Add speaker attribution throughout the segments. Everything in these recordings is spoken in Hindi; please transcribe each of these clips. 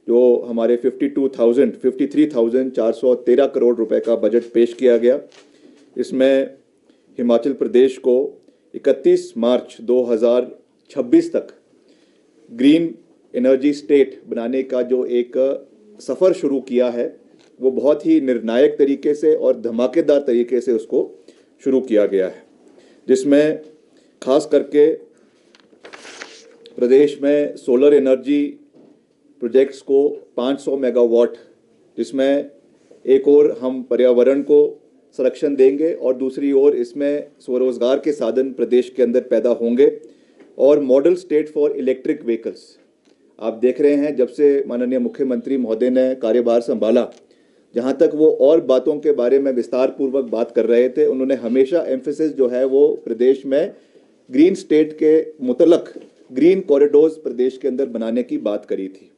Speaker 1: जो हमारे 53,413 करोड़ रुपए का बजट पेश किया गया। इसमें हिमाचल प्रदेश को 31 मार्च 2026 तक ग्रीन एनर्जी स्टेट बनाने का जो एक सफ़र शुरू किया है, वो बहुत ही निर्णायक तरीके से और धमाकेदार तरीके से उसको शुरू किया गया है, जिसमें खास करके प्रदेश में सोलर एनर्जी प्रोजेक्ट्स को 500 मेगावाट, जिसमें एक ओर हम पर्यावरण को संरक्षण देंगे और दूसरी ओर इसमें स्वरोजगार के साधन प्रदेश के अंदर पैदा होंगे। और model state for electric vehicles, आप देख रहे हैं जब से माननीय मुख्यमंत्री महोदय ने कार्यभार संभाला, जहां तक वो और बातों के बारे में विस्तार पूर्वक बात कर रहे थे, उन्होंने हमेशा एम्फेसिस जो है वो प्रदेश में ग्रीन स्टेट के मुतलक ग्रीन कॉरिडोर्स प्रदेश के अंदर बनाने की बात करी थी।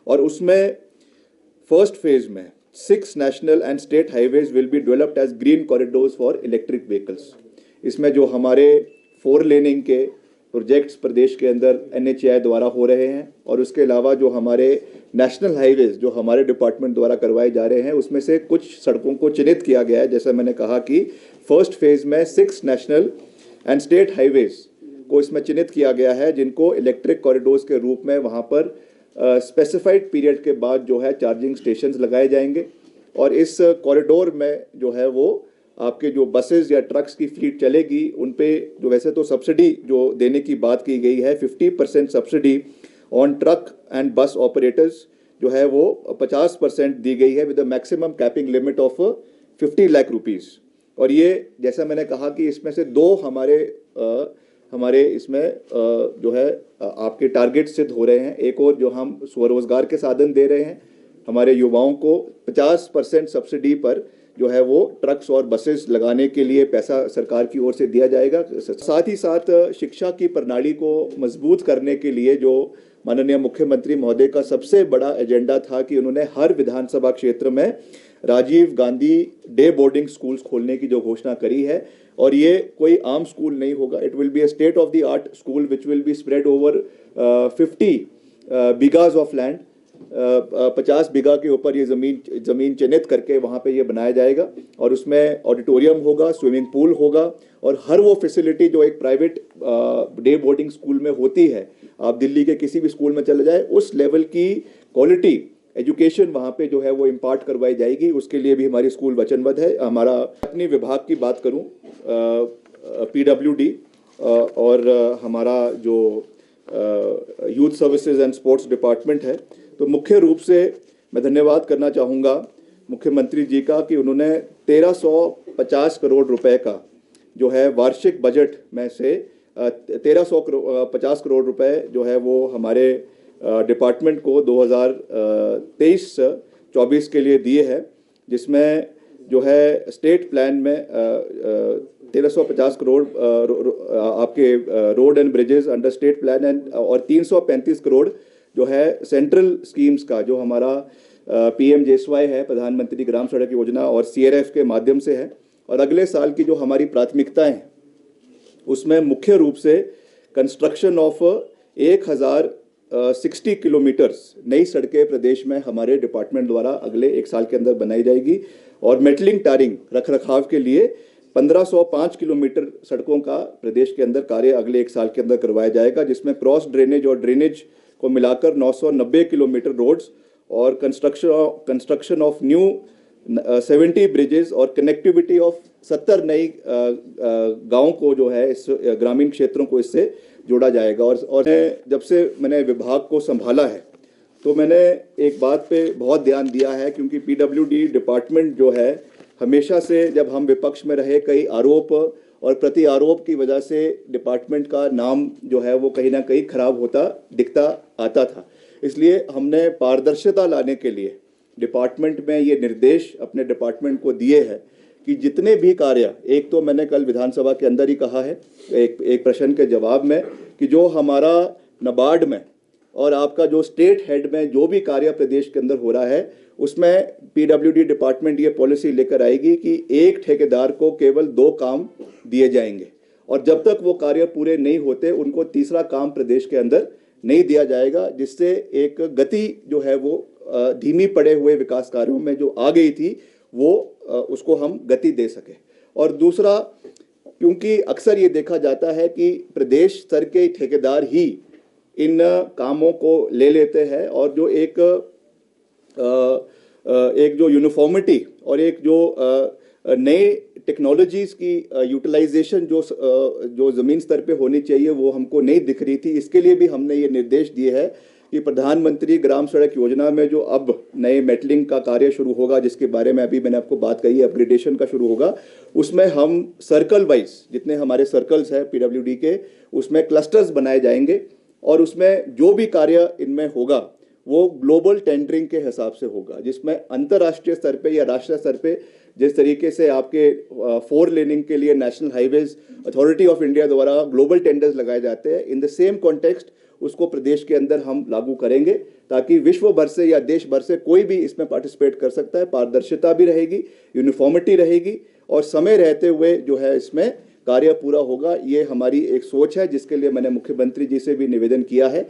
Speaker 1: और उसमें फर्स्ट फेज में 6 national and state highways will be developed as green corridors for electric vehicles. इसमें जो हमारे 4 लेनिंग के प्रोजेक्ट्स प्रदेश के अंदर NHAI द्वारा हो रहे हैं, और उसके अलावा जो हमारे नेशनल हाईवेज जो हमारे डिपार्टमेंट द्वारा करवाए जा रहे हैं, उसमें से कुछ सड़कों को चिन्हित किया गया है। जैसा मैंने कहा कि फर्स्ट फेज में 6 नेशनल एंड स्टेट हाईवेज को इसमें चिन्हित किया गया है, जिनको इलेक्ट्रिक कॉरिडोर्स के रूप में वहाँ पर स्पेसिफाइड पीरियड के बाद जो है चार्जिंग स्टेशंस लगाए जाएंगे। और इस कॉरिडोर में जो है वो आपके जो बसेस या ट्रक्स की फ्लीट चलेगी, उन पे जो वैसे तो सब्सिडी जो देने की बात की गई है, 50% subsidy on truck and bus operators जो है वो 50% दी गई है with maximum capping limit of 50 lakh rupees. और ये जैसा मैंने कहा कि इसमें से 2 हमारे इसमें जो है आपके टारगेट सिद्ध हो रहे हैं। एक और जो हम स्वरोजगार के साधन दे रहे हैं, हमारे युवाओं को 50% सब्सिडी पर जो है वो ट्रक्स और बसेस लगाने के लिए पैसा सरकार की ओर से दिया जाएगा। साथ ही साथ शिक्षा की प्रणाली को मजबूत करने के लिए जो माननीय मुख्यमंत्री महोदय का सबसे बड़ा एजेंडा था कि उन्होंने हर विधानसभा क्षेत्र में Rajiv Gandhi day boarding schools खोलने की जो घोषणा करी है। और ये कोई आम स्कूल नहीं होगा, it will be a state of the art school which will be spread over 50 bighas of land. 50 बीघा के ऊपर ये ज़मीन चिन्हित करके वहाँ पे ये बनाया जाएगा, और उसमें ऑडिटोरियम होगा, स्विमिंग पूल होगा, और हर वो फैसिलिटी जो एक प्राइवेट डे बोर्डिंग स्कूल में होती है, आप दिल्ली के किसी भी स्कूल में चले जाए, उस लेवल की क्वालिटी एजुकेशन वहाँ पे जो है वो इम्पार्ट करवाई जाएगी। उसके लिए भी हमारी स्कूल वचनबद्ध है। हमारा अपनी विभाग की बात करूँ, PWD और हमारा जो youth services and sports department है, तो मुख्य रूप से मैं धन्यवाद करना चाहूँगा मुख्यमंत्री जी का कि उन्होंने 1350 करोड़ रुपए का जो है वार्षिक बजट में से 1350 करोड़ रुपए जो है वो हमारे डिपार्टमेंट को 2023-24 के लिए दिए हैं, जिसमें जो है स्टेट प्लान में 1350 करोड़ आपके road and bridges under state plan and, और 335 करोड़ जो है सेंट्रल स्कीम्स का जो हमारा PMJSY है, प्रधानमंत्री ग्राम सड़क योजना, और CRF के माध्यम से है। और अगले साल की जो हमारी प्राथमिकताएं हैं उसमें मुख्य रूप से कंस्ट्रक्शन ऑफ 1060 किलोमीटर्स नई सड़कें प्रदेश में हमारे डिपार्टमेंट द्वारा अगले 1 साल के अंदर बनाई जाएगी। और मेटलिंग टारिंग रख रखाव के लिए 1505 किलोमीटर सड़कों का प्रदेश के अंदर कार्य अगले 1 साल के अंदर करवाया जाएगा, जिसमें क्रॉस ड्रेनेज और ड्रेनेज को मिलाकर 990 किलोमीटर रोड्स, और कंस्ट्रक्शन ऑफ न्यू 70 ब्रिजेस, और कनेक्टिविटी ऑफ 70 नई गाँव को जो है इस ग्रामीण क्षेत्रों को इससे जोड़ा जाएगा। और जब से मैंने विभाग को संभाला है तो मैंने एक बात पे बहुत ध्यान दिया है, क्योंकि PWD डिपार्टमेंट जो है हमेशा से जब हम विपक्ष में रहे, कई आरोप और प्रति आरोप की वजह से डिपार्टमेंट का नाम जो है वो कहीं ना कहीं खराब होता दिखता आता था। इसलिए हमने पारदर्शिता लाने के लिए डिपार्टमेंट में ये निर्देश अपने डिपार्टमेंट को दिए हैं कि जितने भी कार्य, एक तो मैंने कल विधानसभा के अंदर ही कहा है एक प्रश्न के जवाब में, कि जो हमारा नाबार्ड में और आपका जो स्टेट हेड में जो भी कार्य प्रदेश के अंदर हो रहा है, उसमें PWD डिपार्टमेंट ये पॉलिसी लेकर आएगी कि एक ठेकेदार को केवल 2 काम दिए जाएंगे, और जब तक वो कार्य पूरे नहीं होते उनको तीसरा काम प्रदेश के अंदर नहीं दिया जाएगा, जिससे एक गति जो है वो धीमी पड़े हुए विकास कार्यों में जो आ गई थी वो उसको हम गति दे सके। और दूसरा, क्योंकि अक्सर ये देखा जाता है कि प्रदेश स्तर के ठेकेदार ही इन कामों को ले लेते हैं और जो एक जो यूनिफॉर्मिटी और एक जो नए टेक्नोलॉजीज की यूटिलाइजेशन जो ज़मीन स्तर पे होनी चाहिए वो हमको नहीं दिख रही थी। इसके लिए भी हमने ये निर्देश दिए है कि प्रधानमंत्री ग्राम सड़क योजना में जो अब नए मेटलिंग का कार्य शुरू होगा, जिसके बारे में अभी मैंने आपको बात कही, अपग्रेडेशन का शुरू होगा, उसमें हम सर्कल वाइज जितने हमारे सर्कल्स हैं पीडब्ल्यूडी के, उसमें क्लस्टर्स बनाए जाएंगे और उसमें जो भी कार्य इनमें होगा वो ग्लोबल टेंडरिंग के हिसाब से होगा, जिसमें अंतर्राष्ट्रीय स्तर पे या राष्ट्रीय स्तर पे जिस तरीके से आपके 4 लेनिंग के लिए national highways authority of India द्वारा ग्लोबल टेंडर्स लगाए जाते हैं, इन द सेम कॉन्टेक्स्ट उसको प्रदेश के अंदर हम लागू करेंगे ताकि विश्व भर से या देश भर से कोई भी इसमें पार्टिसिपेट कर सकता है। पारदर्शिता भी रहेगी, यूनिफॉर्मिटी रहेगी और समय रहते हुए जो है इसमें कार्य पूरा होगा। ये हमारी एक सोच है जिसके लिए मैंने मुख्यमंत्री जी से भी निवेदन किया है।